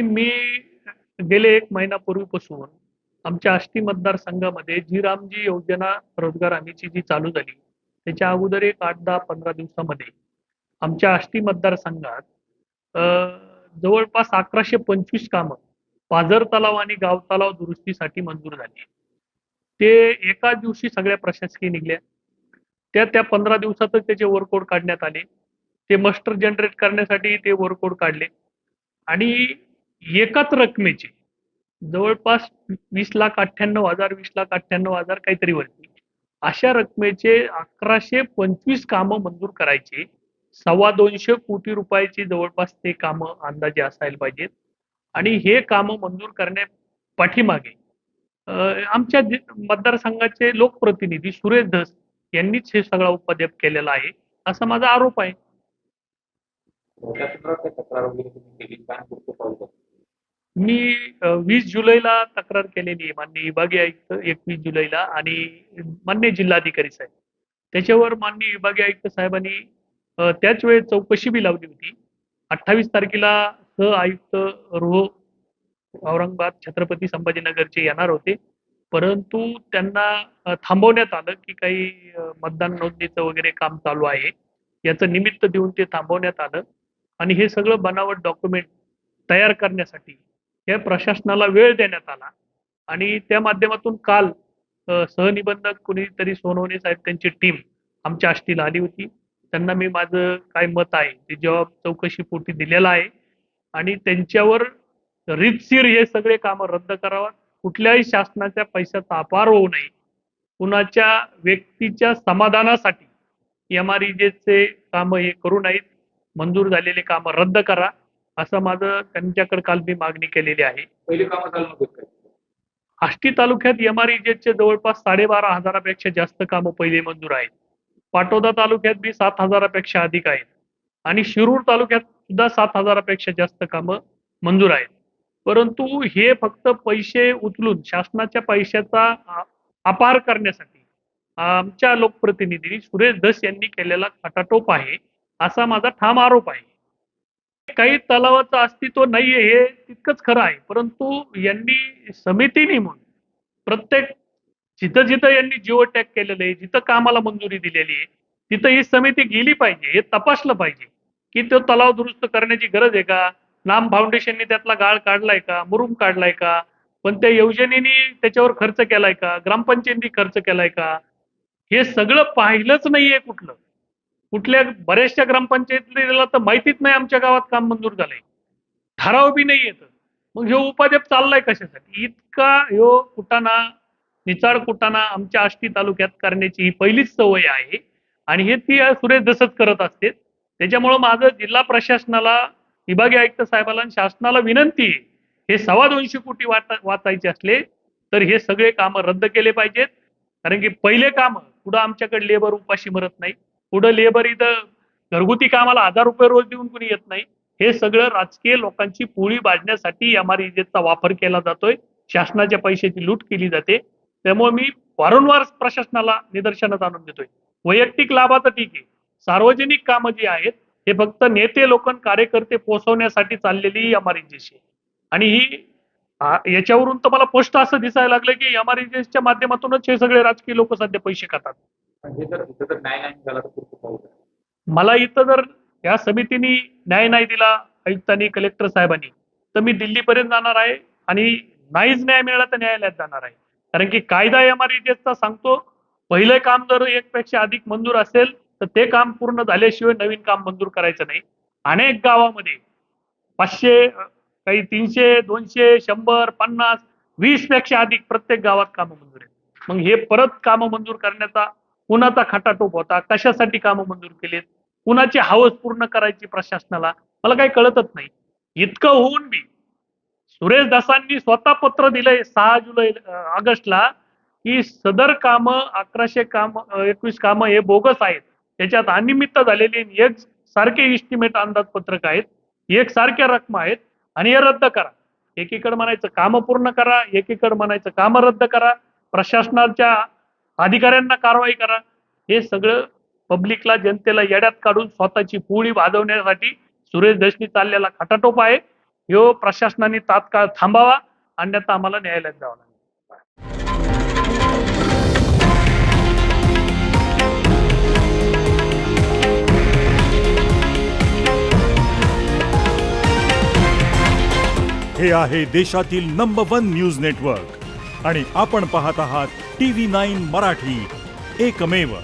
मी गेले 1 महिन्यापूर्वीपासून आमच्या आष्टी मतदारसंघामध्ये जी रामजी योजना रोजगार हमीची जी चालू झाली, त्याच्या अगोदर एक 8, 10, 15 दिवसामध्ये आमच्या आष्टी मतदारसंघात अ, जवळपास 1125 कामं पाझर तलाव आणि गाव तलाव दुरुस्तीसाठी मंजूर झाली. ते एका दिवशी सगळ्या प्रशासकीय निघल्या. त्या 15 दिवसातच त्याचे वर्कआउट काढण्यात आले. ते मस्टर जनरेट करण्यासाठी ते वर्कआउट काढले आणि एकाच रकमेचे जवळपास 20,98,000 20,98,000 काहीतरी वरती. अशा रकमेचे 1125 कामं मंजूर करायचे. ₹225 कोटी रुपयाची जवळपास ते कामं अंदाजे असायला पाहिजेत आणि हे कामं मंजूर करण्या पाठीमागे अ, आमच्या मतदारसंघाचे लोकप्रतिनिधी सुरेश धस यांनीच हे सगळा उपद्व्याप केलेला आहे, असा माझा आरोप आहे. मोठ्या प्रमाणात काही तक्रार वगैरे तुम्ही केली काय पुढचं पाऊल बघ. मी 20 जुलैला तक्रार केलेली आहे माननीय विभागीय आयुक्त 21 जुलैला आणि माननीय जिल्हाधिकारी साहेब. त्याच्यावर माननीय विभागीय आयुक्त साहेबांनी त्याच वेळेस चौकशी बी लावली होती. 28 तारखेला सह-आयुक्त रोह औरंगाबाद छत्रपती संभाजीनगरचे येणार होते. परंतु त्यांना थांबवण्यात आलं, की काही मतदान नोंदणीचं वगैरे काम चालू आहे. याचं निमित्त देऊन ते थांबवण्यात आलं आणि हे सगळं बनावट डॉक्युमेंट तयार करण्यासाठी या प्रशासनाला वेळ देण्यात आला आणि त्या माध्यमातून काल सहनिबंधक कुणीतरी सोनवणे साहेब त्यांची टीम आमच्या आष्टीला आली होती. त्यांना मी माझं काय मत आहे ते जबाब चौकशीपोटी दिलेला आहे आणि त्यांच्यावर रीतशीर हे सगळे कामं रद्द करावा. कुठल्याही शासनाच्या पैशाचा अपार होऊ नये. कुणाच्या व्यक्तीच्या समाधानासाठी एम-आर-ई-जेचे कामं हे करू नयेत. मंजूर झालेले कामं रद्द करा, असं माझं त्यांच्याकडे काल मी मागणी केलेली आहे. पहिली कामं चालू नव्हती काय? आष्टी तालुक्यात एम-आर-ई-जेचे जवळपास 12,500 पेक्षा जास्त कामं पहिले मंजूर आहेत. पाटोदा तालुक्यात बी 7,000 पेक्षा अधिक आहेत आणि शिरूर तालुक्यात सुद्धा 7,000 पेक्षा जास्त कामं मंजूर आहेत. परंतु हे फक्त पैसे उचलून शासनाच्या पैशाचा अपार करण्यासाठी आमच्या लोकप्रतिनिधी सुरेश धस यांनी केलेला खटाटोप आहे, असा माझा ठाम आरोप आहे. काही तलावाचं अस्तित्व नाहीये हे तितकंच खरं आहे. परंतु यांनी समिती नेमून प्रत्येक जिथं-जिथं यांनी जिओ टॅग केलेलं आहे, जिथं कामाला मंजुरी दिलेली आहे, तिथं ही समिती गेली पाहिजे. हे तपासलं पाहिजे, की तो तलाव दुरुस्त करण्याची गरज आहे का? नाम फाउंडेशनने त्यातला गाळ काढलाय का? मुरुम काढलाय का? पण त्या योजनेने त्याच्यावर खर्च केलाय का? ग्रामपंचायतीने खर्च केलाय का? हे सगळं पाहिलंच नाहीये कुठलं. कुठल्या बऱ्याचशा ग्रामपंचायतीला तर माहितीच नाही आमच्या गावात काम मंजूर झालंय. ठराव बी नाही येत. मग ह्यो उपद्व्याप चाललाय कशासाठी? इतका ह्यो कुटाणा, निचाड कुटाणा आमच्या आष्टी तालुक्यात करण्याची ही पहिलीच सवय आहे आणि हे ती सुरेश धसच करत असते. त्याच्यामुळं माझं जिल्हा प्रशासनाला, विभागीय आयुक्त साहेबाला आणि शासनाला विनंती आहे, हे 225 कोटी वाचायचे असले तर हे सगळे कामं रद्द केले पाहिजेत. कारण की पहिले कामं पुढं आमच्याकडे लेबर उपाशी मरत नाही. पुढं लेबर इथं घरगुती कामाला ₹1000 रोज देऊन कुणी येत नाही. हे सगळं राजकीय लोकांची पोळी बाळगण्यासाठी एम-आर-ई-जेचा वापर केला जातोय. शासनाच्या पैशाची लूट केली जाते. त्यामुळे मी वारंवार प्रशासनाला निदर्शनास आणून देतोय. वैयक्तिक लाभाचं ठीक आहे. सार्वजनिक कामं जी आहेत, हे फक्त नेते लोक कार्यकर्ते पोहोचवण्यासाठी चाललेली एम-आर-ई-जेची आणि ही याच्यावरून तर मला स्पष्ट असं दिसायला लागलं, की एम-आर-ई-जेच्या माध्यमातूनच हे सगळे राजकीय लोक सध्या पैसे खातात. पण हे जर इथं जर न्याय नाही झाला तर पुढचं पाऊल काय? मला इथं जर या समितीने न्याय नाही दिला आयुक्तांनी, कलेक्टर साहेबांनी, तर मी दिल्लीपर्यंत जाणार आहे आणि नाहीच न्याय मिळाला तर न्यायालयात जाणार आहे. कारण की कायदा एम-आर-ई-जेचा सांगतो, पहिलं काम जर एकपेक्षा अधिक मंजूर असेल, तर ते काम पूर्ण झाल्याशिवाय नवीन काम मंजूर करायचं नाही. अनेक गावामध्ये 500 काही 300, 200, 100, 50, 20 पेक्षा अधिक प्रत्येक गावात कामं मंजूर आहेत. मग हे परत कामं मंजूर करण्याचा कुणाचा खटाटोप होता? कशासाठी कामं मंजूर केलीत? कुणाची हवस पूर्ण करायची प्रशासनाला? मला काही कळतच नाही. इतकं होऊन बी सुरेश धसांनी स्वतः पत्र दिलंय 6 जुलै ऑगस्टला, की सदर कामं 1100 कामं 21 कामं हे बोगस आहेत. त्याच्यात अनियमितता झालेली एक सारखे इस्टिमेट अंदाजपत्रक आहेत. एकसारख्या रकमा आहेत आणि हे रद्द करा. एकीकडे म्हणायचं कामं पूर्ण करा, एकीकडे म्हणायचं कामं रद्द करा. प्रशासनाच्या अधिकाऱ्यांना कारवाई करा. हे सगळं पब्लिकला, जनतेला येड्यात काढून स्वतःची पोळी भाजवण्यासाठी सुरेश धसनी चाललेला खटाटोप आहे. ह्यो प्रशासनाने तात्काळ थांबावा, अन्यथा आम्हाला न्यायालयात जावं लागेल. हे आहे देशातील नंबर 1 न्यूज नेटवर्क आणि आपण पाहत आहात TV9 मराठी, एकमेव.